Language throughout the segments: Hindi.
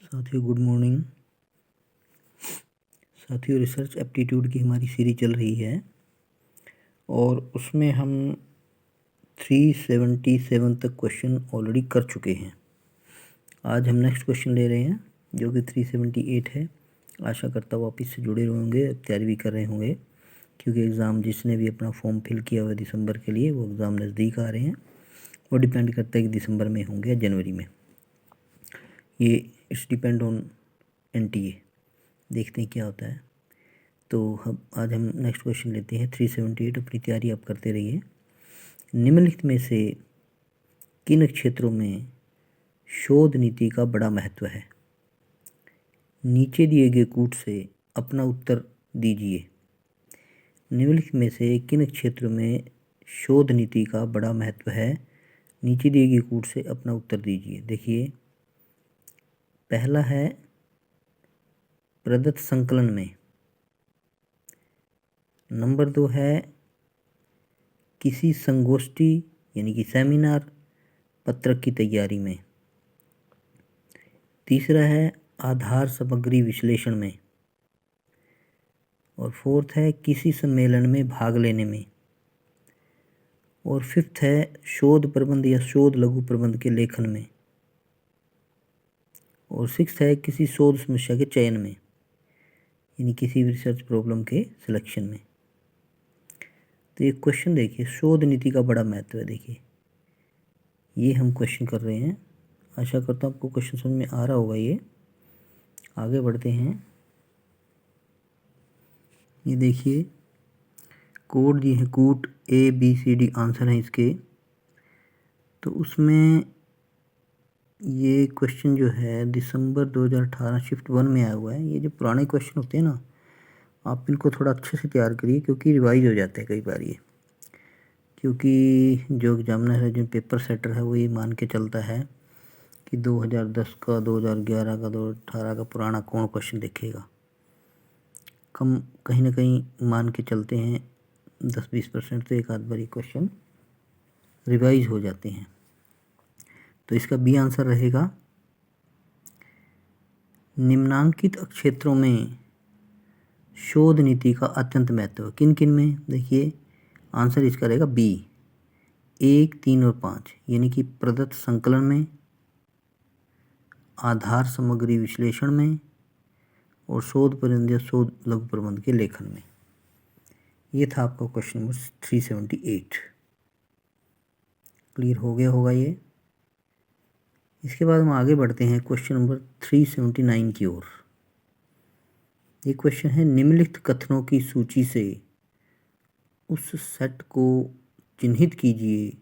साथियों गुड मॉर्निंग। साथियों रिसर्च एप्टीट्यूड की हमारी सीरीज चल रही है और उसमें हम 377 तक क्वेश्चन ऑलरेडी कर चुके हैं। आज हम नेक्स्ट क्वेश्चन ले रहे हैं जो कि 378 है। आशा करता हूँ आप इससे जुड़े होंगे, तैयारी भी कर रहे होंगे, क्योंकि एग्ज़ाम जिसने भी अपना फॉर्म फिल किया हुआ दिसंबर के लिए वो एग्ज़ाम नज़दीक आ रहे हैं। वो डिपेंड करता है कि दिसंबर में होंगे या जनवरी में। ये इट्स डिपेंड ऑन NTA। देखते हैं क्या होता है। तो आज हम नेक्स्ट क्वेश्चन लेते हैं 378। अपनी तैयारी आप करते रहिए। निम्नलिखित में से किन क्षेत्रों में शोध नीति का बड़ा महत्व है? नीचे दिए गए कूट से अपना उत्तर दीजिए। निम्नलिखित में से किन क्षेत्रों में शोध नीति का बड़ा महत्व है? नीचे दिए गए कूट से अपना उत्तर दीजिए। देखिए, पहला है प्रदत्त संकलन में। नंबर 2 है किसी संगोष्ठी यानी कि सेमिनार पत्रक की तैयारी में। तीसरा है आधार सामग्री विश्लेषण में। और फोर्थ है किसी सम्मेलन में भाग लेने में। और फिफ्थ है शोध प्रबंध या शोध लघु प्रबंध के लेखन में। और सिक्स्थ है किसी शोध समस्या के चयन में, यानी किसी रिसर्च प्रॉब्लम के सिलेक्शन में। तो ये क्वेश्चन देखिए, शोध नीति का बड़ा महत्व है। देखिए, ये हम क्वेश्चन कर रहे हैं। आशा करता हूँ आपको क्वेश्चन समझ में आ रहा होगा। ये आगे बढ़ते हैं। ये देखिए, कोड जी है, कूट ABCD आंसर है इसके। तो उसमें ये क्वेश्चन जो है दिसंबर 2018 शिफ्ट 1 में आया हुआ है। ये जो पुराने क्वेश्चन होते हैं ना, आप इनको थोड़ा अच्छे से तैयार करिए, क्योंकि रिवाइज हो जाते हैं कई बार ये। क्योंकि जो एग्जामिनर है, जो पेपर सेटर है, वो ये मान के चलता है कि 2010 का, 2011 का, 2018 का पुराना कौन क्वेश्चन देखेगा। कहीं ना कहीं मान के चलते हैं 10-20% तो एक आध बार क्वेश्चन रिवाइज हो जाते हैं। तो इसका बी आंसर रहेगा निम्नांकित क्षेत्रों में शोध नीति का अत्यंत महत्व। किन किन में? देखिए, आंसर इसका रहेगा बी 1, 3 और 5, यानी कि प्रदत्त संकलन में, आधार सामग्री विश्लेषण में और शोध प्रबंध या शोध लघु प्रबंध के लेखन में। ये था आपका क्वेश्चन नंबर 378। क्लियर हो गया होगा ये। इसके बाद हम आगे बढ़ते हैं क्वेश्चन नंबर 379 की ओर। ये क्वेश्चन है, निम्नलिखित कथनों की सूची से उस सेट को चिन्हित कीजिए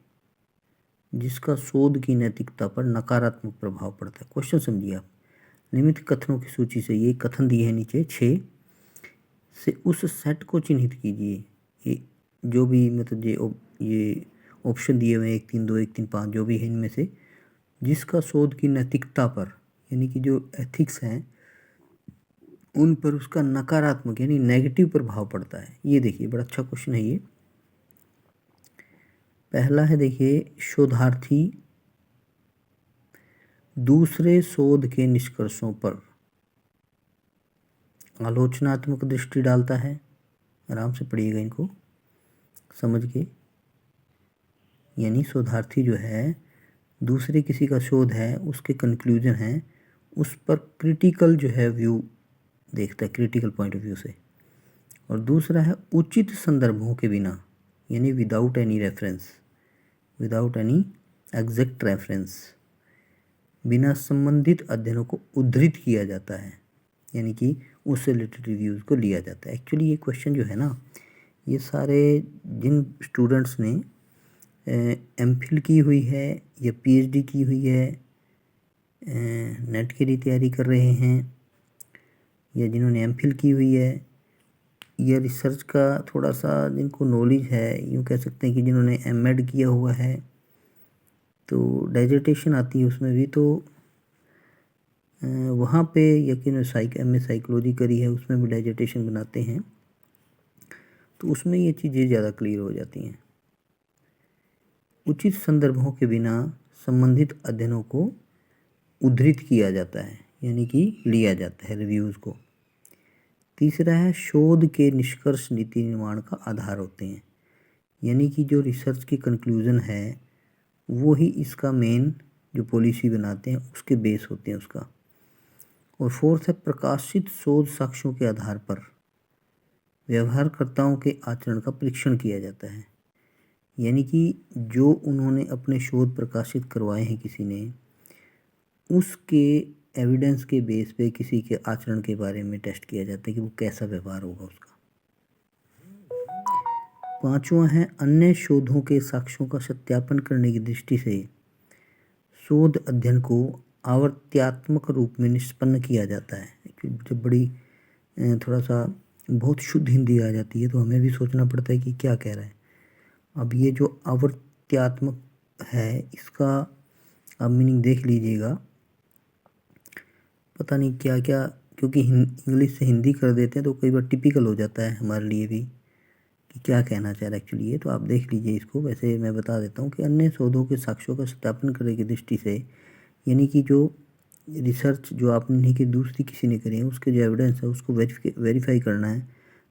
जिसका शोध की नैतिकता पर नकारात्मक प्रभाव पड़ता है। क्वेश्चन समझिए आप। निम्नलिखित कथनों की सूची से, ये कथन दिए हैं नीचे 6 से, उस सेट को चिन्हित कीजिए। ये जो भी मतलब ये ऑप्शन दिए हुए हैं 1, 3, 2, 1, 3, 5 जो भी है इनमें से, जिसका शोध की नैतिकता पर, यानी कि जो एथिक्स हैं उन पर उसका नकारात्मक यानी नेगेटिव प्रभाव पड़ता है। ये देखिए, बड़ा अच्छा क्वेश्चन है ये। पहला है, देखिए, शोधार्थी दूसरे शोध के निष्कर्षों पर आलोचनात्मक दृष्टि डालता है। आराम से पढ़िएगा इनको समझ के। यानी शोधार्थी जो है, दूसरे किसी का शोध है, उसके कंक्लूजन है, उस पर क्रिटिकल जो है व्यू देखता है, क्रिटिकल पॉइंट ऑफ व्यू से। और दूसरा है उचित संदर्भों के बिना, यानी without any reference, without any exact reference, बिना संबंधित अध्ययनों को उद्धृत किया जाता है, यानी कि उससे रिलेटेड रिव्यूज़ को लिया जाता है। एक्चुअली ये क्वेश्चन जो है ना, ये सारे जिन स्टूडेंट्स ने MPhil की हुई है या PhD की हुई है, नेट के लिए तैयारी कर रहे हैं, या जिन्होंने MPhil की हुई है, या रिसर्च का थोड़ा सा जिनको नॉलेज है, यूँ कह सकते हैं कि जिन्होंने MEd किया हुआ है, तो डाइजेटेशन आती है उसमें भी, तो वहाँ पे यकीन MA साइकोलॉजी करी है, उसमें भी डाइजेटेशन बनाते हैं, तो उसमें ये चीज़ें ज़्यादा क्लियर हो जाती हैं। उचित संदर्भों के बिना संबंधित अध्ययनों को उद्धृत किया जाता है, यानी कि लिया जाता है रिव्यूज़ को। तीसरा है शोध के निष्कर्ष नीति निर्माण का आधार होते हैं, यानी कि जो रिसर्च की कंक्लूज़न है वो ही इसका मेन जो पॉलिसी बनाते हैं उसके बेस होते हैं उसका। और फोर्थ है प्रकाशित शोध साक्ष्यों के आधार पर व्यवहारकर्ताओं के आचरण का परीक्षण किया जाता है, यानी कि जो उन्होंने अपने शोध प्रकाशित करवाए हैं किसी ने, उसके एविडेंस के बेस पे किसी के आचरण के बारे में टेस्ट किया जाता है कि वो कैसा व्यवहार होगा उसका। पांचवा है अन्य शोधों के साक्ष्यों का सत्यापन करने की दृष्टि से शोध अध्ययन को आवर्त्यात्मक रूप में निष्पन्न किया जाता है। जब बड़ी थोड़ा सा बहुत शुद्ध हिंदी आ जाती है तो हमें भी सोचना पड़ता है कि क्या कह रहा है। अब ये जो आवर्त्यात्मक है इसका आप मीनिंग देख लीजिएगा, पता नहीं क्या क्या, क्योंकि इंग्लिश से हिंदी कर देते हैं तो कई बार टिपिकल हो जाता है हमारे लिए भी कि क्या कहना चाह रहा है एक्चुअली ये। तो आप देख लीजिए इसको। वैसे मैं बता देता हूँ कि अन्य शोधों के साक्ष्यों का सत्यापन करने की दृष्टि से, यानी कि जो रिसर्च जो आपने नहीं कि दूसरी किसी ने करी है उसके जो एविडेंस है उसको वेरीफाई करना है।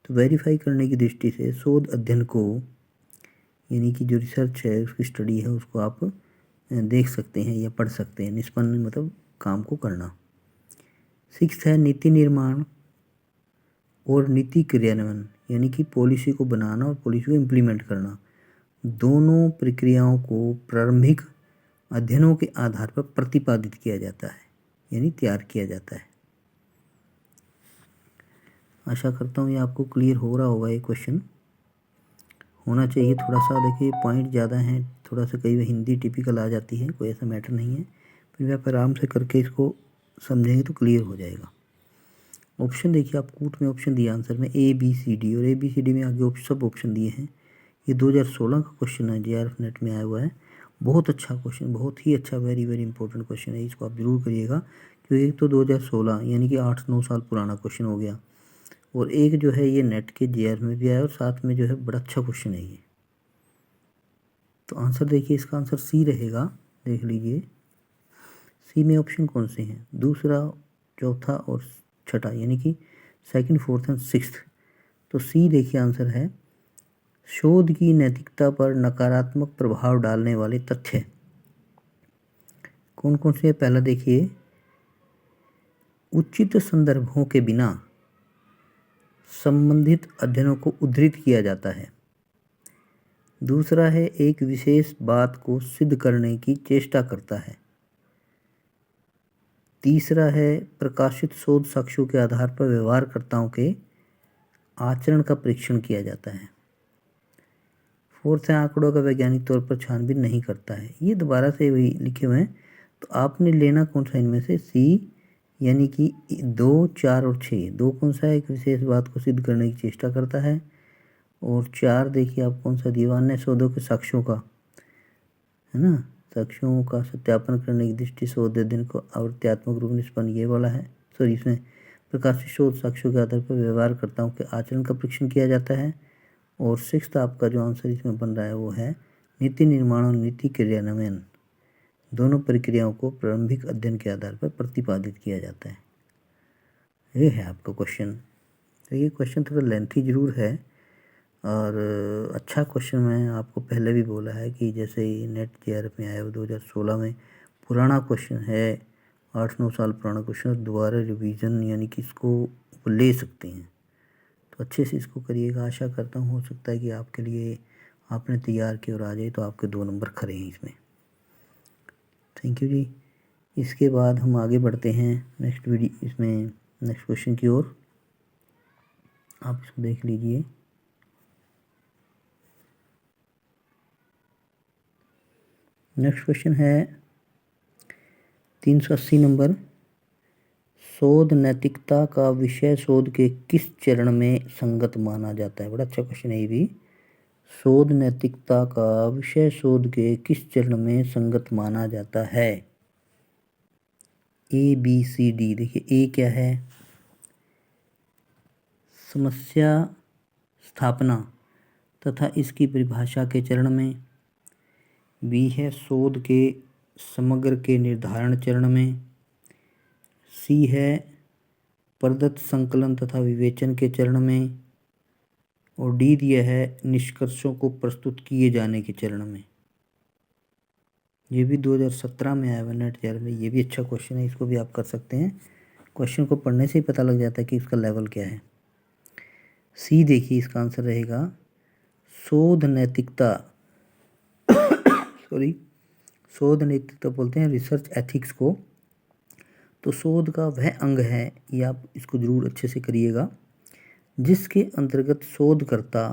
तो वेरीफाई करने की दृष्टि से शोध अध्ययन को, यानी कि जो रिसर्च है उसकी स्टडी है उसको आप देख सकते हैं या पढ़ सकते हैं। निष्पन्न मतलब काम को करना। सिक्स्थ है नीति निर्माण और नीति क्रियान्वयन, यानी कि पॉलिसी को बनाना और पॉलिसी को इम्प्लीमेंट करना। दोनों प्रक्रियाओं को प्रारंभिक अध्ययनों के आधार पर प्रतिपादित किया जाता है, यानी तैयार किया जाता है। आशा करता हूँ ये आपको क्लियर हो रहा होगा। ये क्वेश्चन होना चाहिए थोड़ा सा, देखिए पॉइंट ज़्यादा हैं, थोड़ा सा कई बार हिंदी टिपिकल आ जाती है, कोई ऐसा मैटर नहीं है। फिर आप आराम से करके इसको समझेंगे तो क्लियर हो जाएगा। ऑप्शन देखिए, आप कूट में ऑप्शन दिया आंसर में ABCD, और ABCD में आगे सब ऑप्शन दिए हैं। ये 2016 का क्वेश्चन है, JRF नेट में आया हुआ है। बहुत अच्छा क्वेश्चन, बहुत ही अच्छा, वेरी वेरी इंपॉर्टेंट क्वेश्चन है। इसको आप जरूर करिएगा, क्योंकि एक तो 2016 यानी कि 8-9 साल पुराना क्वेश्चन हो गया, और एक जो है ये नेट के JRF में भी आया और साथ में जो है बड़ा अच्छा क्वेश्चन है ये। तो आंसर देखिए, इसका आंसर सी रहेगा। देख लीजिए सी में ऑप्शन कौन से हैं, दूसरा, चौथा और छठा, यानी कि सेकंड, फोर्थ एंड सिक्स्थ। तो सी देखिए आंसर है शोध की नैतिकता पर नकारात्मक प्रभाव डालने वाले तथ्य कौन कौन से। पहला देखिए, उचित संदर्भों के बिना संबंधित अध्ययनों को उद्धृत किया जाता है। दूसरा है एक विशेष बात को सिद्ध करने की चेष्टा करता है। तीसरा है प्रकाशित शोध साक्ष्यों के आधार पर व्यवहारकर्ताओं के आचरण का परीक्षण किया जाता है। फोर्थ है आंकड़ों का वैज्ञानिक तौर पर छानबीन नहीं करता है। ये दोबारा से वही लिखे हुए हैं, तो आपने लेना कौन सा इनमें से, सी, यानी कि 2, 4 और 6। 2 कौन सा है, एक विशेष बात को सिद्ध करने की चेष्टा करता है, और 4 देखिए आप कौन सा दिया, अन्य शोधों के साक्ष्यों का, है ना, साक्ष्यों का सत्यापन करने की दृष्टि शोध अध्ययन को आवर्त्यात्मक रूप निष्पन्न, ये वाला है। सॉरी, इसमें प्रकाशित शोध साक्ष्यों के आधार पर व्यवहारकर्ताओं के आचरण का परीक्षण किया जाता है। और सिक्स्थ आपका जो आंसर इसमें बन रहा है वो है नीति निर्माण और नीति क्रियान्वयन, दोनों प्रक्रियाओं को प्रारंभिक अध्ययन के आधार पर प्रतिपादित किया जाता है। ये है आपका क्वेश्चन। तो ये क्वेश्चन थोड़ा लेंथी जरूर है, और अच्छा क्वेश्चन मैं आपको पहले भी बोला है कि जैसे ही नेट JRF में आया वो 2016 में, पुराना क्वेश्चन है, 8-9 साल पुराना क्वेश्चन, दोबारा रिवीजन यानी कि इसको ले सकते हैं। तो अच्छे से इसको करिएगा। आशा करता हूँ हो सकता है कि आपके लिए आपने तैयार किया और आ जाए तो आपके 2 नंबर खरे हैं इसमें। थैंक यू जी। इसके बाद हम आगे बढ़ते हैं नेक्स्ट वीडियो, इसमें नेक्स्ट क्वेश्चन की ओर। आप इसको देख लीजिए। नेक्स्ट क्वेश्चन है 380 नंबर। शोध नैतिकता का विषय शोध के किस चरण में संगत माना जाता है। बड़ा अच्छा क्वेश्चन है ये भी। शोध नैतिकता का विषय शोध के किस चरण में संगत माना जाता है। ABCD। देखिए ए क्या है, समस्या स्थापना तथा इसकी परिभाषा के चरण में। बी है शोध के समग्र के निर्धारण चरण में। सी है प्रदत्त संकलन तथा विवेचन के चरण में, और डी दिया है निष्कर्षों को प्रस्तुत किए जाने के चरण में। ये भी 2017 में आया हुआ नेट ईयर में, ये भी अच्छा क्वेश्चन है, इसको भी आप कर सकते हैं। क्वेश्चन को पढ़ने से ही पता लग जाता है कि इसका लेवल क्या है। सी देखिए, इसका आंसर रहेगा शोध नैतिकता शोध नैतिकता बोलते हैं रिसर्च एथिक्स को। तो शोध का वह अंग है, ये आप इसको ज़रूर अच्छे से करिएगा, जिसके अंतर्गत शोधकर्ता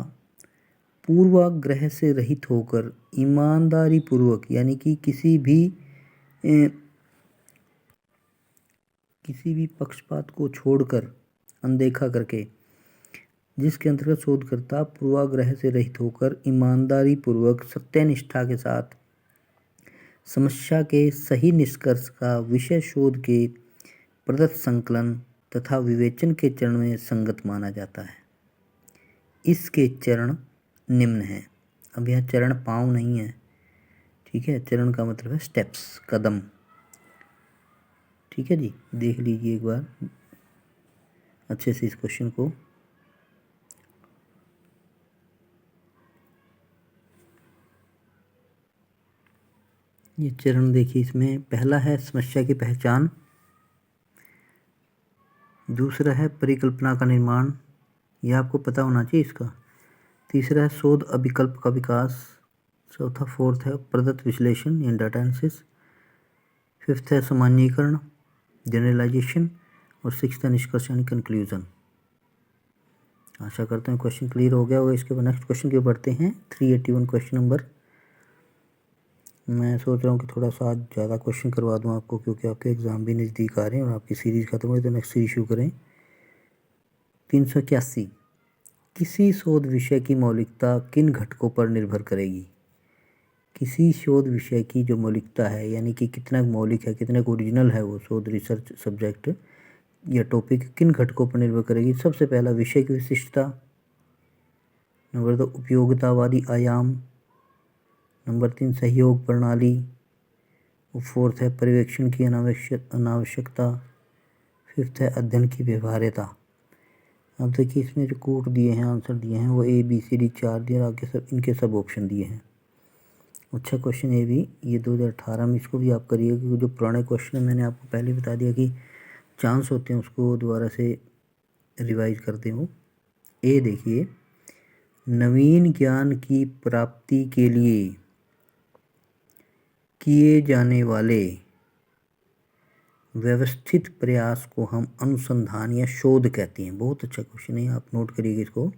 पूर्वाग्रह से रहित होकर ईमानदारी पूर्वक, यानी कि किसी भी पक्षपात को छोड़कर, अनदेखा करके, जिसके अंतर्गत शोधकर्ता पूर्वाग्रह से रहित होकर ईमानदारी पूर्वक सत्यनिष्ठा के साथ समस्या के सही निष्कर्ष का विषय शोध के प्रदत्त संकलन तथा विवेचन के चरण में संगत माना जाता है। इसके चरण निम्न हैं। अब यहाँ चरण पाँव नहीं है, ठीक है, चरण का मतलब है स्टेप्स, कदम। ठीक है जी, देख लीजिए एक बार अच्छे से इस क्वेश्चन को। ये चरण देखिए, इसमें पहला है समस्या की पहचान, दूसरा है परिकल्पना का निर्माण, यह आपको पता होना चाहिए इसका। तीसरा है शोध अभिकल्प का विकास। चौथा, फोर्थ है प्रदत्त विश्लेषण या डाटा एनालिसिस। फिफ्थ है सामान्यीकरण, जनरलाइजेशन। और सिक्स्थ है निष्कर्ष यानी कंक्लूजन। आशा करते हैं क्वेश्चन क्लियर हो गया होगा। इसके बाद नेक्स्ट क्वेश्चन के बढ़ते हैं। 381 क्वेश्चन नंबर। मैं सोच रहा हूँ कि थोड़ा सा आज ज़्यादा क्वेश्चन करवा दूँ आपको, क्योंकि आपके एग्ज़ाम भी नज़दीक आ रहे हैं और आपकी सीरीज़ खत्म हो तो नेक्स्ट सीरीज शुरू करें। 381, किसी शोध विषय की मौलिकता किन घटकों पर निर्भर करेगी? किसी शोध विषय की जो मौलिकता है, यानी कि कितना मौलिक है, कितना ओरिजिनल है वो शोध रिसर्च सब्जेक्ट या टॉपिक, किन घटकों पर निर्भर करेगी? सबसे पहला विषय की विशिष्टता, नंबर 2 उपयोगितावादी आयाम, नंबर 3 सहयोग प्रणाली, और फोर्थ है पर्यवेक्षण की अनावश्यकता, फिफ्थ है अध्ययन की व्यवहार्यता। अब देखिए, इसमें जो कोड दिए हैं, आंसर दिए हैं, वो A B C D 4 दिए और आगे सब इनके सब ऑप्शन दिए हैं। अच्छा क्वेश्चन ये भी, ये 2018 में, इसको भी आप करिए, क्योंकि जो पुराने क्वेश्चन है मैंने आपको पहले बता दिया कि चांस होते हैं उसको दोबारा से रिवाइज करते हो। ए देखिए, नवीन ज्ञान की प्राप्ति के लिए किए जाने वाले व्यवस्थित प्रयास को हम अनुसंधान या शोध कहते हैं। बहुत अच्छा क्वेश्चन है, आप नोट करिएगा इसको।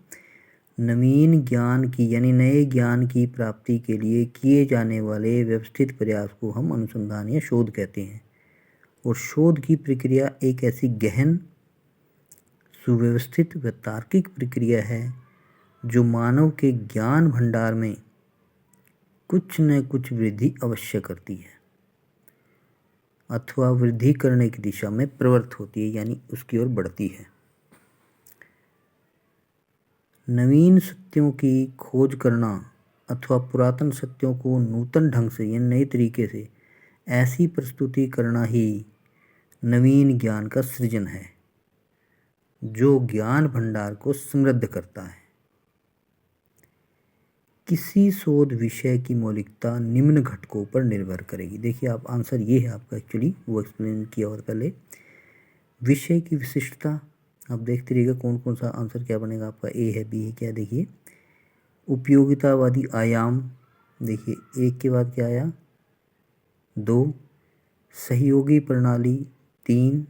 नवीन ज्ञान की यानी नए ज्ञान की प्राप्ति के लिए किए जाने वाले व्यवस्थित प्रयास को हम अनुसंधान या शोध कहते हैं। और शोध की प्रक्रिया एक ऐसी गहन, सुव्यवस्थित व तार्किक प्रक्रिया है जो मानव के ज्ञान भंडार में कुछ न कुछ वृद्धि अवश्य करती है अथवा वृद्धि करने की दिशा में प्रवृत्त होती है, यानी उसकी ओर बढ़ती है। नवीन सत्यों की खोज करना अथवा पुरातन सत्यों को नूतन ढंग से या नए तरीके से ऐसी प्रस्तुति करना ही नवीन ज्ञान का सृजन है, जो ज्ञान भंडार को समृद्ध करता है। किसी शोध विषय की मौलिकता निम्न घटकों पर निर्भर करेगी। देखिए, आप आंसर ये है आपका, एक्चुअली वो एक्सप्लेन किया हुआ पहले। विषय की विशिष्टता, आप देखते रहिएगा कौन कौन सा आंसर क्या बनेगा आपका। ए है, बी है, क्या देखिए। उपयोगितावादी आयाम, देखिए एक के बाद क्या आया, 2। सहयोगी प्रणाली, 3।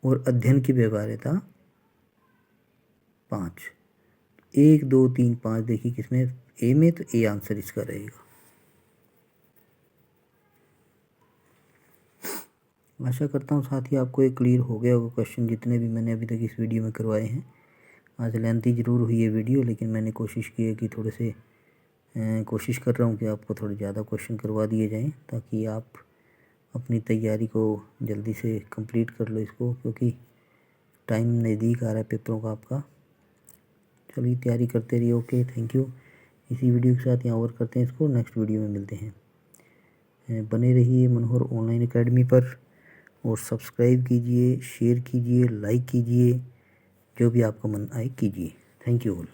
और अध्ययन की व्यवहार्यता, 5। 1 2 3 5 देखिए किसमें, ए में, तो ए आंसर इसका रहेगा। आशा करता हूँ साथ ही आपको ये क्लियर हो गया होगा क्वेश्चन, जितने भी मैंने अभी तक इस वीडियो में करवाए हैं। आज लेंथी ज़रूर हुई है वीडियो, लेकिन मैंने कोशिश की है कि थोड़े से कोशिश कर रहा हूँ कि आपको थोड़े ज़्यादा क्वेश्चन करवा दिए जाएँ, ताकि आप अपनी तैयारी को जल्दी से कंप्लीट कर लो इसको, क्योंकि टाइम नज़दीक आ रहा है पेपरों का आपका। चलिए तैयारी करते रहिए। Okay, thank you. इसी वीडियो के साथ यहाँ ओवर करते हैं इसको, नेक्स्ट वीडियो में मिलते हैं। बने रहिए मनोहर ऑनलाइन एकेडमी पर। और सब्सक्राइब कीजिए, शेयर कीजिए, लाइक कीजिए, जो भी आपका मन आए कीजिए। Thank you all.